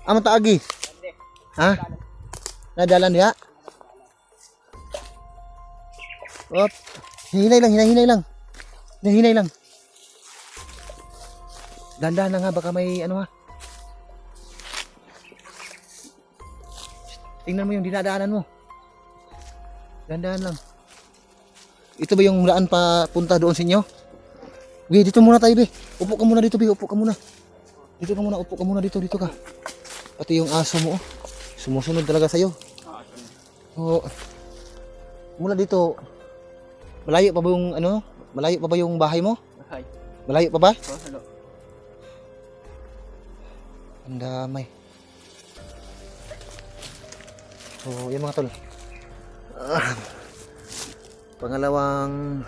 Amo taagi. Ha? Nadalan diha. Op. Hinay lang, hinay lang. Hinay lang. Dandan lang ha, baka may ano ha. Tingnan mo yung dinadaanan mo. Dandan lang. Ito ba yung daan pa punta doon sa inyo? Be, dito muna tayo, be. Upo ka muna dito, be. Upo ka muna. Dito ka muna, upo ka muna dito, dito ka. Pati yung aso mo, oh. Sumusunod talaga sa'yo. Oo. Mula dito, malayo pa ba yung ano? Malayo pa ba yung bahay mo? Malayo pa ba? Hello. Ang damay. So, yan mga tol. Pangalawang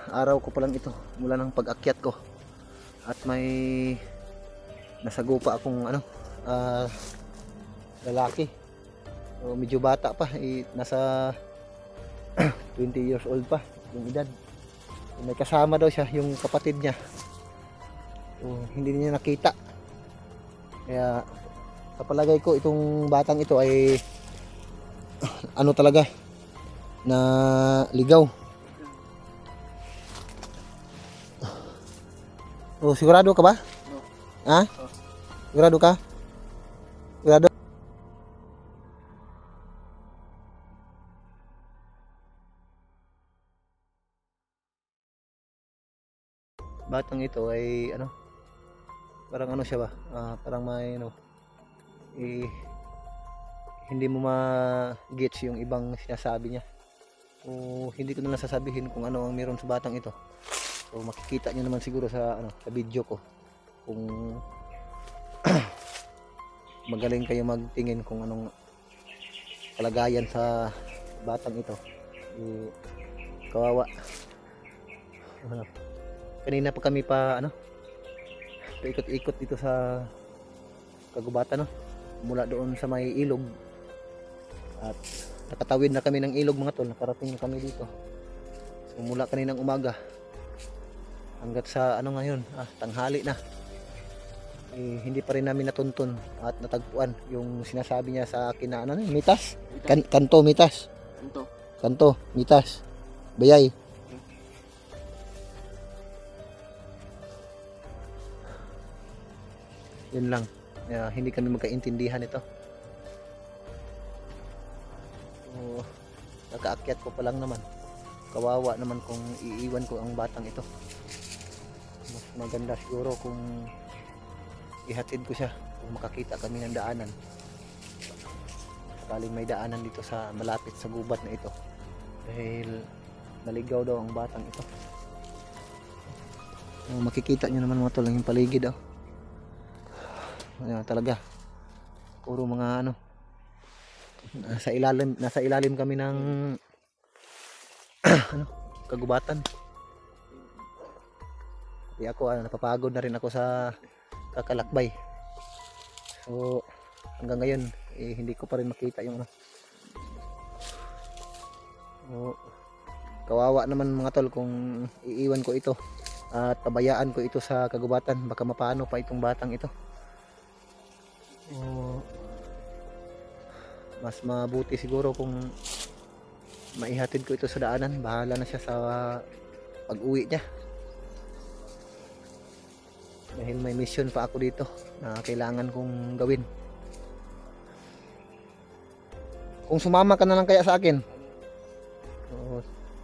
araw ko pa lang ito mula ng pag-akyat ko. At may nasagupa akong ano, lalaki. So, medyo bata pa, nasa 20 years old pa yung edad. So, may kasama daw siya, yung kapatid niya. So, hindi niya nakita. Kaya sa palagay ko itong batang ito ay ano talaga na ligaw. Oh, sigurado ka ba? No. Ha? Oh. Sigurado ka? Sigurado? Batang ito ay ano? Parang ano siya ba? Parang may ano, hindi mo ma-gets yung ibang sinasabi niya. O hindi ko na lang sasabihin kung ano ang meron sa batang ito. So makikita niyo naman siguro sa ano, sa video ko kung magaling kayo magtingin kung anong kalagayan sa batang ito. Kawawa. Kanina pa kami pa ano, ikot-ikot dito sa kagubatan, no? Mula doon sa may ilog at nakatawid na kami ng ilog mga tol, nakarating na kami dito. So mula kaninang umaga hanggat sa ano ngayon, tanghali na, hindi pa rin namin natuntun at natagpuan yung sinasabi niya sa akin na ano, mitas, kanto mitas, kanto mitas, bayay. Yun lang, hindi kami magkaintindihan ito. So, nakaakyat ko pa lang naman, kawawa naman kung iiwan ko ang batang ito. Mas maganda siguro kung ihatid ko siya, kung makakita kami ng daanan, sakaling may daanan dito sa malapit sa gubat na ito, dahil naligaw daw ang batang ito. Makikita nyo naman mga tol yung paligid. Ayan, talaga puro mga ano, nasa ilalim kami ng ano, kagubatan. Kaya ako napapagod na rin ako sa kakalakbay. So hanggang ngayon hindi ko pa rin makita yung ano. So, kawawa naman mga tol kung iiwan ko ito at pabayaan ko ito sa kagubatan, baka mapano pa itong batang ito. Mas mabuti siguro kung maihatid ko ito sa daanan. Bahala na siya sa pag-uwi niya, dahil may mission pa ako dito na kailangan kong gawin. Kung sumama ka na lang kaya sa akin,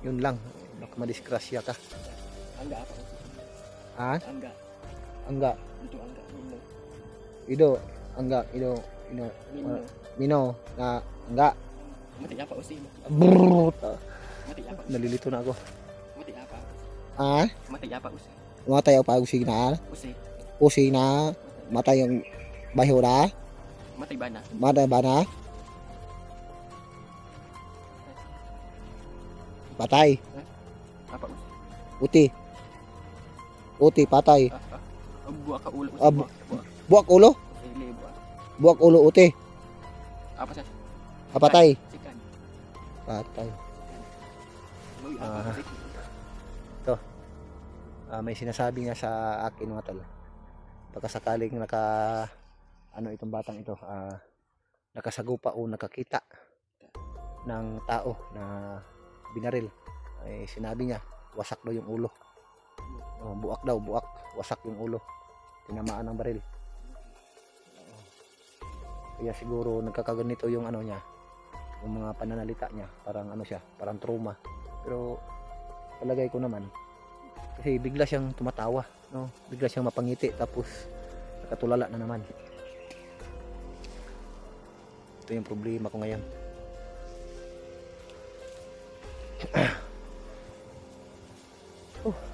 yun lang, baka madisgrasya ka. Angga apa? Ha? Angga. Angga. Itu angga. Ido. Angga. Ido. Mino. Na angga. Mati apa usi? Brrrr. Mati apa? Nalilito na ako. Mati apa? Ha? Mati apa usi? Matay ang pag-usig na. Usi. Usi na. Matay ang bahiw na. Mati bana. Matay ba na? Patay. Apa usi? Uti. Uti, patay. Buak ka ulo usi. Buwak ulo? Ili buak. Buwak ulo, uti. Apa sih? Patay. Sikan. Patay. Uy, apa sih? May sinasabi nga sa akin mga tol baka sakaling ano itong batang ito, nakasagupa o nakakita ng tao na binaril, ay sinabi niya wasak daw yung ulo. Buak daw, buak, wasak yung ulo, tinamaan ng baril. Kaya siguro nagkakaganito yung ano niya, yung mga pananalita niya, parang ano siya, parang trauma. Pero palagay ko naman, kasi bigla siyang tumatawa, no? Bigla siyang mapangiti, tapos nakatulala na naman. Ito yung problema ko ngayon.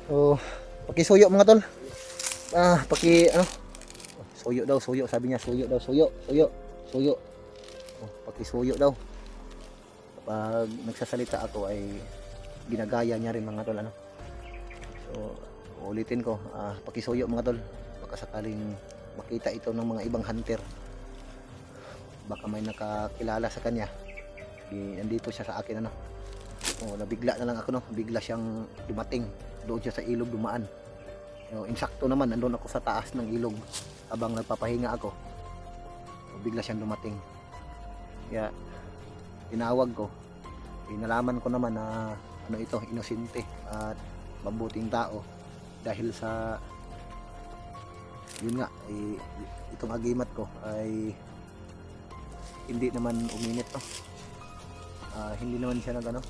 So, pakisuyo mga tol. Suyo daw, suyo, sabi niya, suyo daw, suyo. Pakisuyo daw. Kapag nagsasalita ako ay ginagaya niya rin mga tol, ano. So, ulitin ko, pakisuyo mga tol. Baka sakaling makita ito ng mga ibang hunter. Baka may nakakilala sa kanya. Nandito siya sa akin, ano. Nabigla na lang ako, no. Bigla siyang dumating. Doon siya sa ilog dumaan. Insakto naman, nandun ako sa taas ng ilog habang nagpapahinga ako. Bigla siyang dumating. Kaya tinawag ko. Nalaman ko naman na ano ito, inosente at mabuting tao dahil sa yun nga, itong agimat ko ay hindi naman uminit, no. Hindi naman siya nag ano.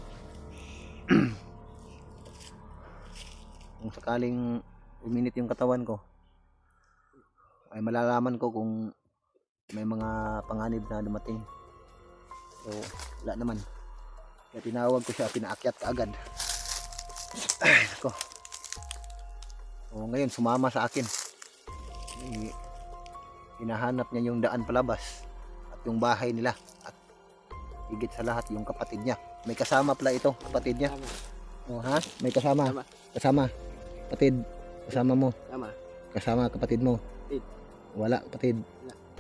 Kung sakaling uminit yung katawan ko, ay malalaman ko kung may mga panganib na dumating. So wala naman, kaya tinawag ko siya, pinaakyat ka agad. Ay nako. So ngayon sumama sa akin. Hinahanap niya yung daan palabas at yung bahay nila, at higit sa lahat yung kapatid niya. May kasama pala ito, kapatid niya. May kasama. Kasama kapatid, kasama mo. Kasama kapatid mo. Wala kapatid.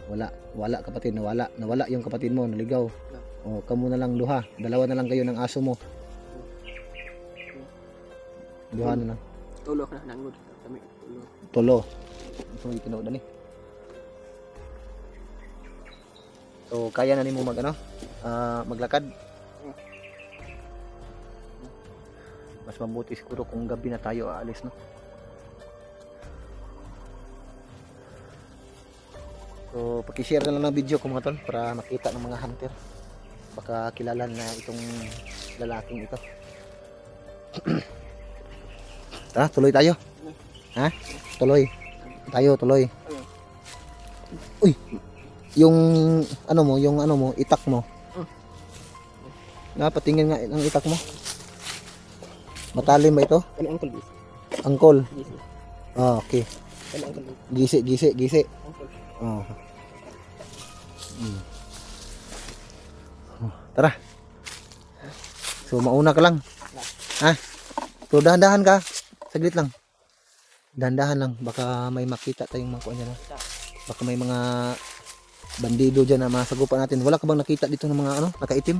Wala kapatid, nawala yung kapatid mo, naligaw. Kamo na lang duha, dalawa na lang kayo ng aso mo. Duha na lang. Tulo ka na nangod. Tulo. So itinood na ni. So kaya na nimo maglakad. Mas mabuti siguro kung gabi na tayo aalis, no. So paki-share na lang ng video ko mga tol para makita ng mga hunter. Baka kilala na itong lalaking ito. Tara, tuloy tayo. Tuloy. Tuloy. Uy. Yung ano mo, itak mo. Patingin nga ng itak mo. Matalim ba ito? Ano angkol bis? Angkol. Gisi. Okay. Ano angkol bis? Gisi. Angkol. Tara. So mauna ka lang. So dahan-dahan ka. Saglit lang. Dahan-dahan lang. Baka may makita tayong mga kuwan dyan. Baka may mga bandido dyan na masagupan natin. Wala ka bang nakita dito ng mga nakaitim?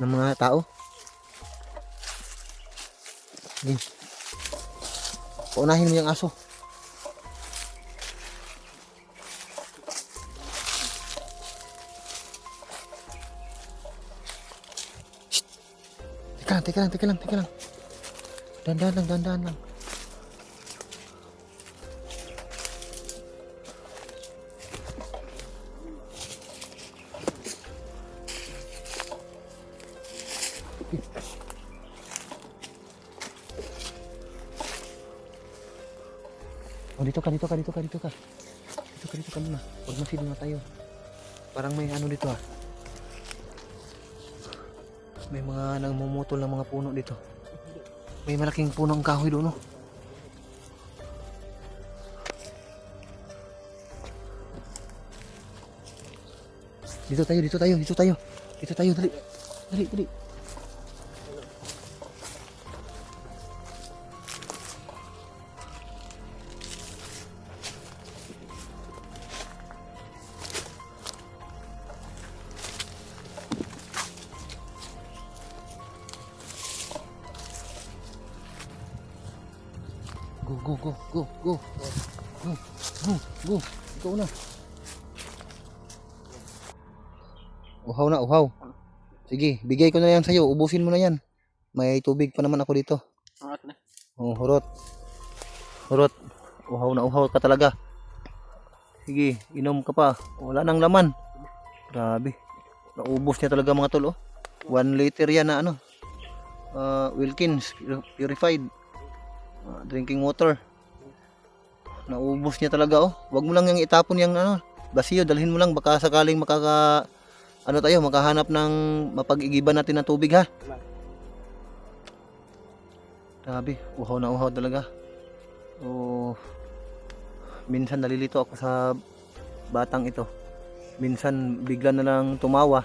Ng mga tao? Paunahin mo yung aso. Shh. Teka lang. Dandan lang. Dito ka muna. Huwag masilong na tayo. Parang may dito May mga nangmumutol ng mga puno dito. May malaking punong kahoy doon, no? Dito tayo. Dali. Go. Go. Ikaw na. Uhaw na, uhaw. Sige, bigay ko na yan sa'yo. Ubusin mo na yan. May tubig pa naman ako dito. Angat na. Oh, hurot. Hurot. Uhaw na uhaw ka talaga. Sige, inom ka pa. Wala nang laman. Grabe. Naubos niya talaga mga tol, oh. 1 liter yan na ano. Wilkins purified drinking water. Naubos niya talaga, oh. Wag mo lang yung itapon yung ano, basiyo, dalhin mo lang baka sakaling makahanap ng mapag-igiban natin ng tubig, ha. Grabe, uhaw na uhaw talaga. Oh, minsan nalilito ako sa batang ito. Minsan bigla na lang tumawa,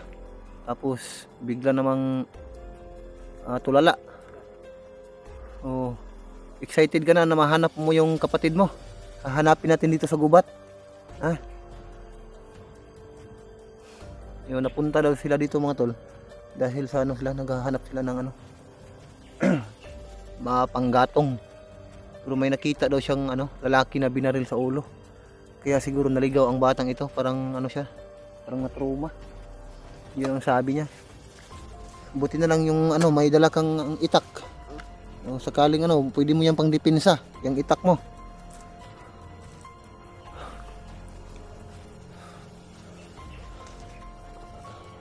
tapos bigla namang tulala. Oh, excited ka na mahanap mo yung kapatid mo. Hahanapin natin dito sa gubat. Ha? Yun, napunta daw sila dito mga tol. Dahil sa ano sila, naghahanap sila ng ano. Mapanggatong. Pero may nakita daw siyang ano, lalaki na binaril sa ulo. Kaya siguro naligaw ang batang ito. Parang ano siya, parang na-trauma. Yun ang sabi niya. Buti na lang yung ano, may dala kang itak. Yung sakaling ano, pwede mo yan pang depensa, yung itak mo.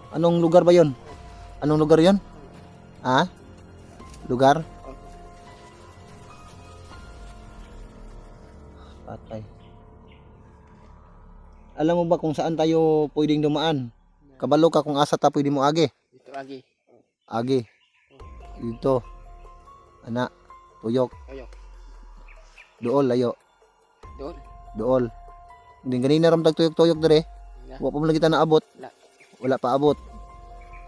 Anong lugar ba yon? Anong lugar yon? Ha? Lugar? Patay. Alam mo ba kung saan tayo pwedeng dumaan? Kabalo ka kung asa ta pwede mo agi. Dito lagi. Agi. Dito. Ana. Tuyok. Tuyok. Dool, layo. Doon. Dool. Hindi ganina ram tuyok-tuyok dire. Wa pa man kita naabot. Wala pa abot.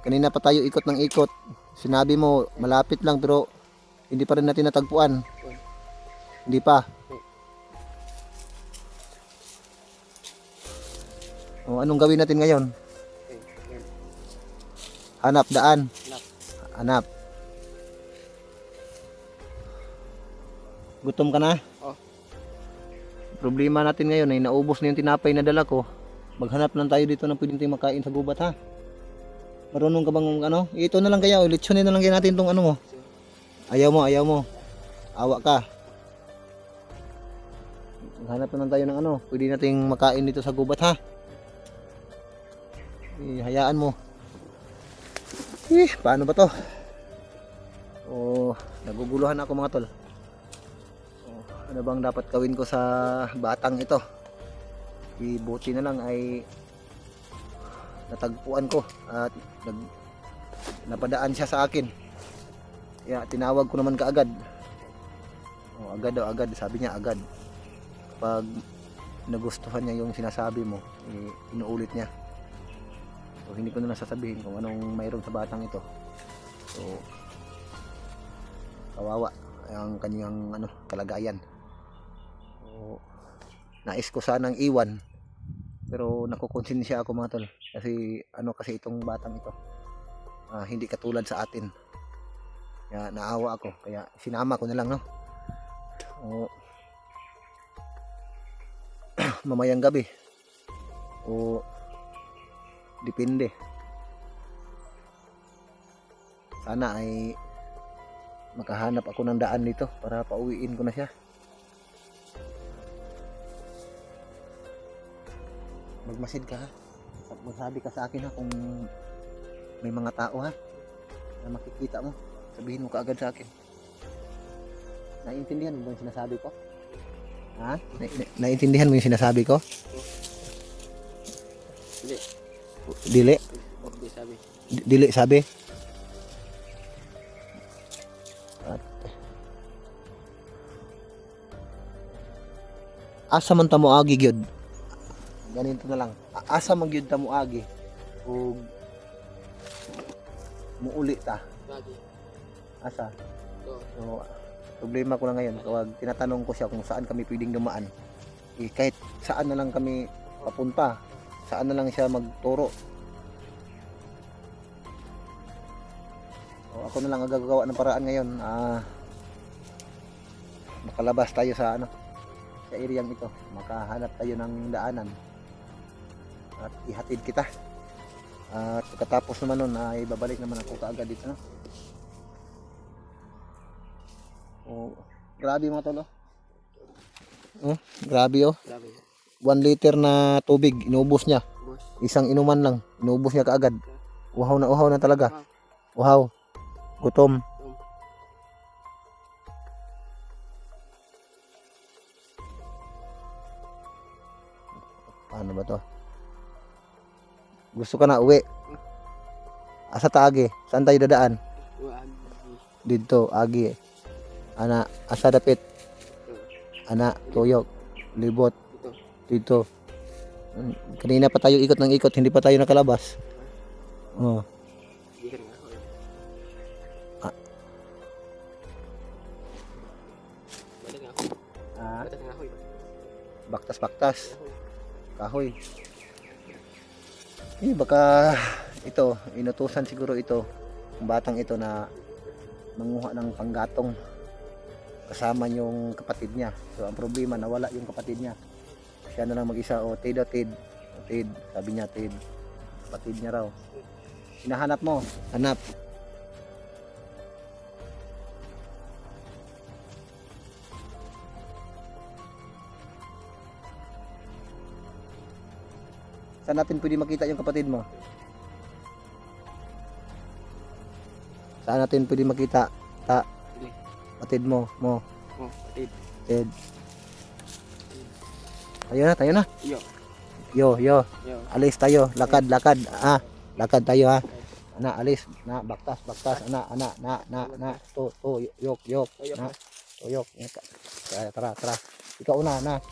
Kanina pa tayo ikot ng ikot. Sinabi mo malapit lang pero hindi pa rin natin natagpuan. Hindi pa. O, anong gawin natin ngayon? Hanap daan. Hanap. Gutom ka na? Oh. Problema natin ngayon ay naubos na yung tinapay na dala ko. Maghanap lang tayo dito ng pwedeng tayong makain sa gubat, ha. Marunong ka bang ano? Ito na lang kaya, litsonin na lang kaya natin tong ano mo. Ayaw mo, ayaw mo. Awa ka. Maghanap na lang tayo ng ano, pwede nating makain dito sa gubat, ha. Hayaan mo. Paano ba to? Oh, naguguluhan ako mga tol. Oh, ano bang dapat gawin ko sa batang ito? Buti na lang ay natagpuan ko at napadaan siya sa akin. Kaya tinawag ko naman kaagad. Oh, agad daw, agad. Sabi niya agad. Pag nagustuhan niya yung sinasabi mo, inuulit niya. So, hindi ko na sasabihin kung anong mayroon sa batang ito. So, kawawa ang kanyang ano, kalagayan. So, nais ko sanang iwan. Pero nakukonsensya ako mga tol. Kasi ano kasi itong batang ito. Hindi katulad sa atin. Kaya naawa ako. Kaya sinama ko na lang, no. O, mamayang gabi. O depende. Sana ay makahanap ako ng daan dito para pauwiin ko na siya. Magmasid ka, ha. Magsabi ka sa akin, ha, kung may mga tao, ha, na makikita mo. Sabihin mo kaagad sa akin. Naiintindihan mo ba yung sinasabi ko? Ha? Naiintindihan mo yung sinasabi ko? Dili. Dili? Dili sabi. Dili sabi? At asa man ta mo agi gyud. Ganito na lang. Asa man gyud ta mo agi ug muuli ta. Lagi. Asa? Doon. So, problema ko lang ngayon kapag tinatanong ko siya kung saan kami pwedeng dumaan. Kahit saan na lang kami papunta, saan na lang siya magturo. So, ako na lang ang gagawa ng paraan ngayon. Makalabas tayo sa ano, sa ereyang ito, makahanap tayo ng daanan at ihatid kita. At pagkatapos naman nun ay babalik naman ako kaagad dito, no? Oh, grabe mga tol, oh. Oh, grabe, oh. Grabe. 1 liter na tubig, inubos niya. Boss. Isang inuman lang, inubos niya kaagad. Uhaw na talaga. Uhaw. Gutom. Paano ba to? Gusto ka na uwi? Asa ta agi? Saan tayo dadaan? Dito, agi. Ana, asa dapit? Ana, tuyok, libot. Dito. Kanina pa tayo ikot ng ikot, hindi pa tayo nakalabas. Oh. Sige ka nga. Ah. Balik nga ako. Ah, Batas nga ako. baktas-baktas. Kahoy. Baka ito, inutusan siguro ito, ang batang ito na manguha ng panggatong kasama yung kapatid niya. So ang problema, nawala yung kapatid niya. Siya na lang mag-isa. O, Tid, sabi niya, Tid, kapatid niya raw. Hinahanap mo, hanap. Saan natin pwede makita yung kapatid mo? Saan natin pwede makita? Kapatid mo. Oh, patid. Ted. Tayo na. Yo. Yo. Yo. Alis tayo. Lakad. Lakad tayo, ha. Ana, alis. Na, baktas. Ana. To, yok. Yo. Na, tuyok. Tara. Ikaw una, na.